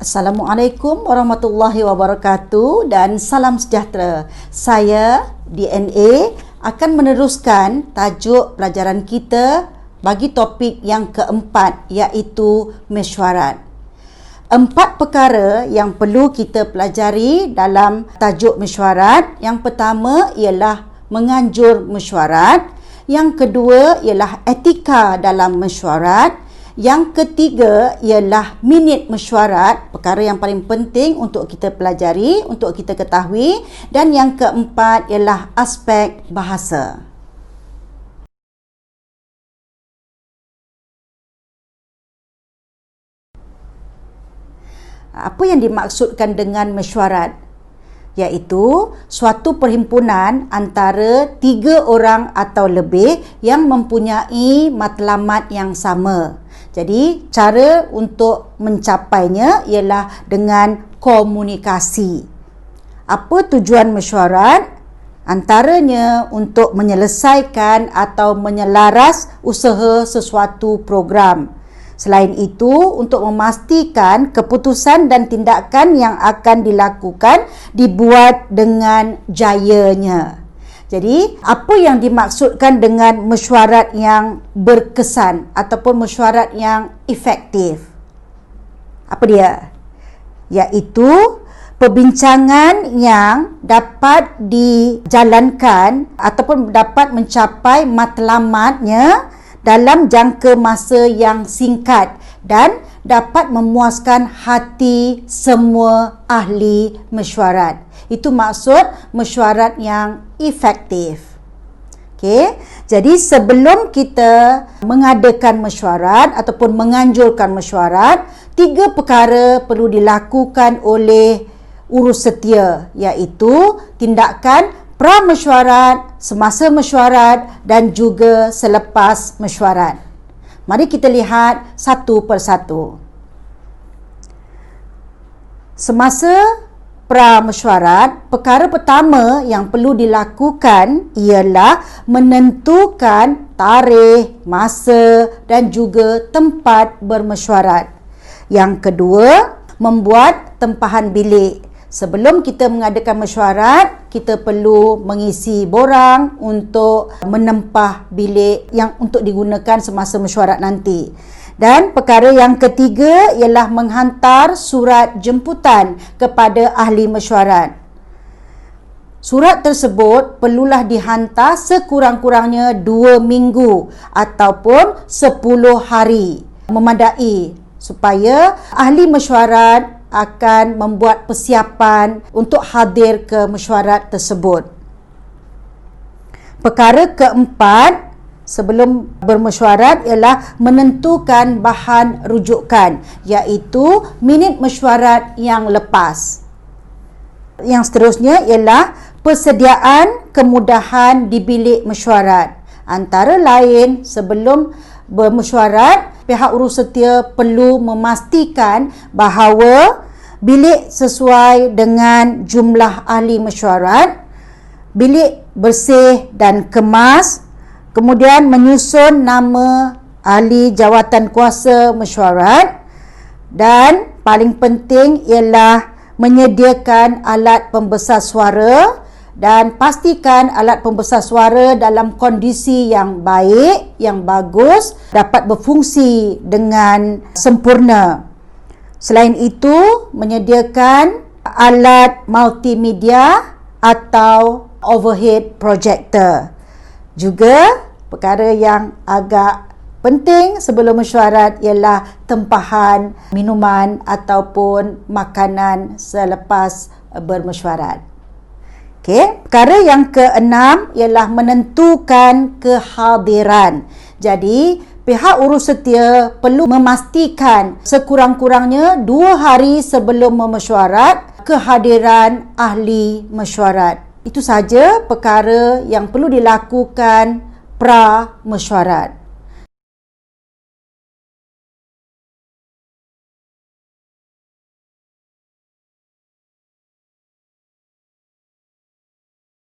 Assalamualaikum warahmatullahi wabarakatuh dan salam sejahtera. Saya DNA akan meneruskan tajuk pelajaran kita bagi topik yang keempat, iaitu mesyuarat. 4 perkara yang perlu kita pelajari dalam tajuk mesyuarat. Yang pertama ialah menganjur mesyuarat. Yang kedua ialah etika dalam mesyuarat. Yang ketiga ialah minit mesyuarat, perkara yang paling penting untuk kita pelajari, untuk kita ketahui. Dan yang keempat ialah aspek bahasa. Apa yang dimaksudkan dengan mesyuarat? Iaitu suatu perhimpunan antara 3 orang atau lebih yang mempunyai matlamat yang sama. Jadi, cara untuk mencapainya ialah dengan komunikasi. Apa tujuan mesyuarat? Antaranya untuk menyelesaikan atau menyelaras usaha sesuatu program. Selain itu, untuk memastikan keputusan dan tindakan yang akan dilakukan dibuat dengan jayanya. Jadi, apa yang dimaksudkan dengan mesyuarat yang berkesan ataupun mesyuarat yang efektif? Apa dia? Iaitu perbincangan yang dapat dijalankan ataupun dapat mencapai matlamatnya dalam jangka masa yang singkat dan dapat memuaskan hati semua ahli mesyuarat. Itu maksud mesyuarat yang efektif. Okey, jadi sebelum kita mengadakan mesyuarat ataupun menganjurkan mesyuarat, 3 perkara perlu dilakukan oleh urus setia, iaitu tindakan pra-mesyuarat, semasa mesyuarat dan juga selepas mesyuarat. Mari kita lihat satu persatu. Semasa pra-mesyuarat, perkara pertama yang perlu dilakukan ialah menentukan tarikh, masa dan juga tempat bermesyuarat. Yang kedua, membuat tempahan bilik. Sebelum kita mengadakan mesyuarat, kita perlu mengisi borang untuk menempah bilik yang untuk digunakan semasa mesyuarat nanti. Dan perkara yang ketiga ialah menghantar surat jemputan kepada ahli mesyuarat. Surat tersebut perlulah dihantar sekurang-kurangnya 2 minggu ataupun 10 hari memadai supaya ahli mesyuarat akan membuat persiapan untuk hadir ke mesyuarat tersebut. Perkara keempat sebelum bermesyuarat ialah menentukan bahan rujukan, iaitu minit mesyuarat yang lepas. Yang seterusnya ialah persediaan kemudahan di bilik mesyuarat. Antara lain, sebelum bermesyuarat, pihak urus setia perlu memastikan bahawa bilik sesuai dengan jumlah ahli mesyuarat, bilik bersih dan kemas, kemudian menyusun nama ahli jawatan kuasa mesyuarat, dan paling penting ialah menyediakan alat pembesar suara dan pastikan alat pembesar suara dalam kondisi yang baik, yang bagus, dapat berfungsi dengan sempurna. Selain itu, menyediakan alat multimedia atau overhead projector. Juga perkara yang agak penting sebelum mesyuarat ialah tempahan minuman ataupun makanan selepas bermesyuarat. Okey, perkara yang keenam ialah menentukan kehadiran. Jadi, pihak urus setia perlu memastikan sekurang-kurangnya 2 hari sebelum mesyuarat kehadiran ahli mesyuarat. Itu saja perkara yang perlu dilakukan pra-mesyuarat.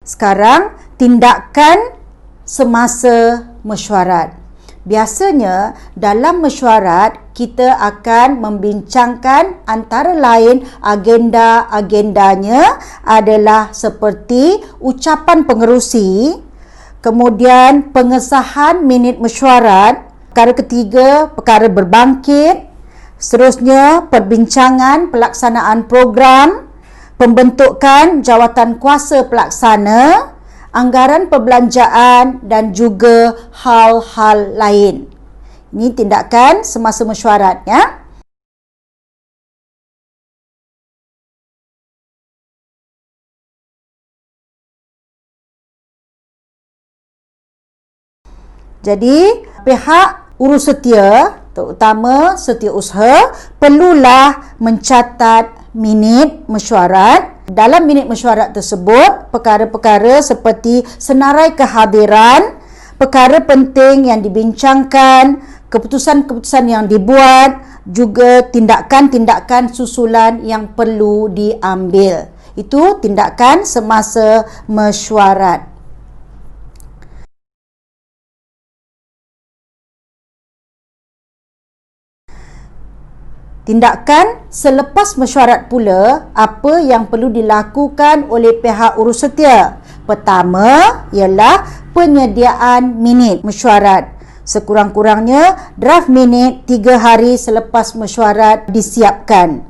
Sekarang, tindakan semasa mesyuarat. Biasanya dalam mesyuarat kita akan membincangkan antara lain agenda-agendanya adalah seperti ucapan pengerusi, kemudian pengesahan minit mesyuarat, perkara ketiga perkara berbangkit, seterusnya perbincangan pelaksanaan program, pembentukan jawatan kuasa pelaksana, anggaran perbelanjaan dan juga hal-hal lain. Ini tindakan semasa mesyuarat, ya. Jadi, pihak urus setia, terutama setiausaha, perlulah mencatat minit mesyuarat. Dalam minit mesyuarat tersebut, perkara-perkara seperti senarai kehadiran, perkara penting yang dibincangkan, keputusan-keputusan yang dibuat, juga tindakan-tindakan susulan yang perlu diambil. Itu tindakan semasa mesyuarat. Tindakan selepas mesyuarat pula, apa yang perlu dilakukan oleh pihak urus setia? Pertama ialah penyediaan minit mesyuarat. Sekurang-kurangnya draft minit 3 hari selepas mesyuarat disiapkan.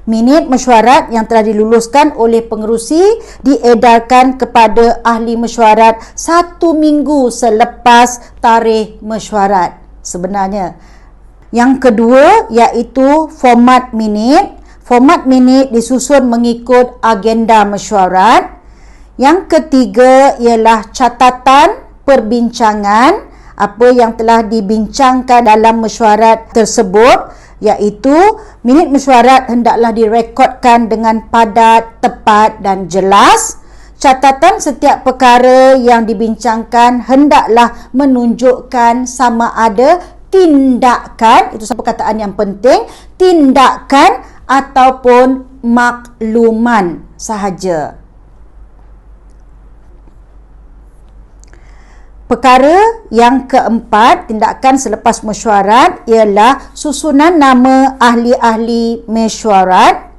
Minit mesyuarat yang telah diluluskan oleh pengerusi diedarkan kepada ahli mesyuarat 1 minggu selepas tarikh mesyuarat sebenarnya. Yang kedua iaitu format minit. Format minit disusun mengikut agenda mesyuarat. Yang ketiga ialah catatan perbincangan, apa yang telah dibincangkan dalam mesyuarat tersebut, iaitu minit mesyuarat hendaklah direkodkan dengan padat, tepat dan jelas. Catatan setiap perkara yang dibincangkan hendaklah menunjukkan sama ada tindakan, itu satu perkataan yang penting, tindakan ataupun makluman sahaja. Perkara yang keempat, tindakan selepas mesyuarat ialah susunan nama ahli-ahli mesyuarat.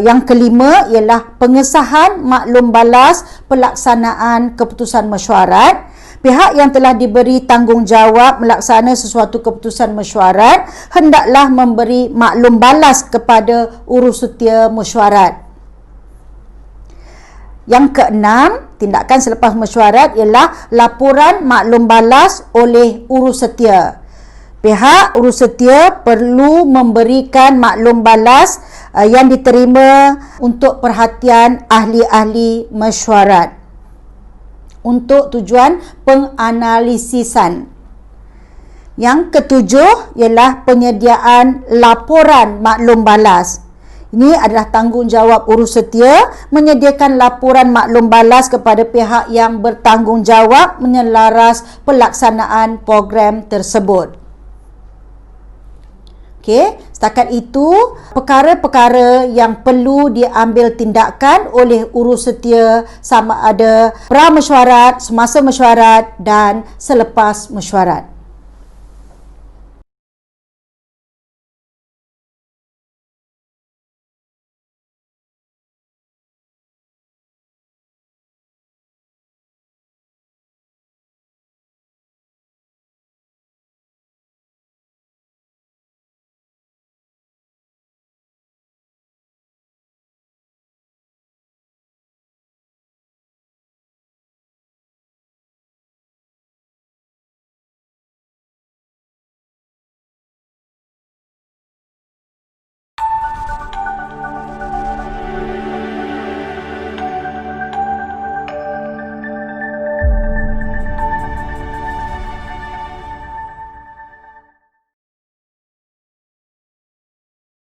Yang kelima ialah pengesahan maklum balas pelaksanaan keputusan mesyuarat. Pihak yang telah diberi tanggungjawab melaksana sesuatu keputusan mesyuarat hendaklah memberi maklum balas kepada urus setia mesyuarat. Yang keenam, tindakan selepas mesyuarat ialah laporan maklum balas oleh urus setia. Pihak urus setia perlu memberikan maklum balas yang diterima untuk perhatian ahli-ahli mesyuarat untuk tujuan penganalisisan. Yang ketujuh ialah penyediaan laporan maklum balas. Ini adalah tanggungjawab urus setia menyediakan laporan maklum balas kepada pihak yang bertanggungjawab menyelaras pelaksanaan program tersebut. Okey, setakat itu perkara-perkara yang perlu diambil tindakan oleh urus setia sama ada pra-mesyuarat, semasa mesyuarat dan selepas mesyuarat.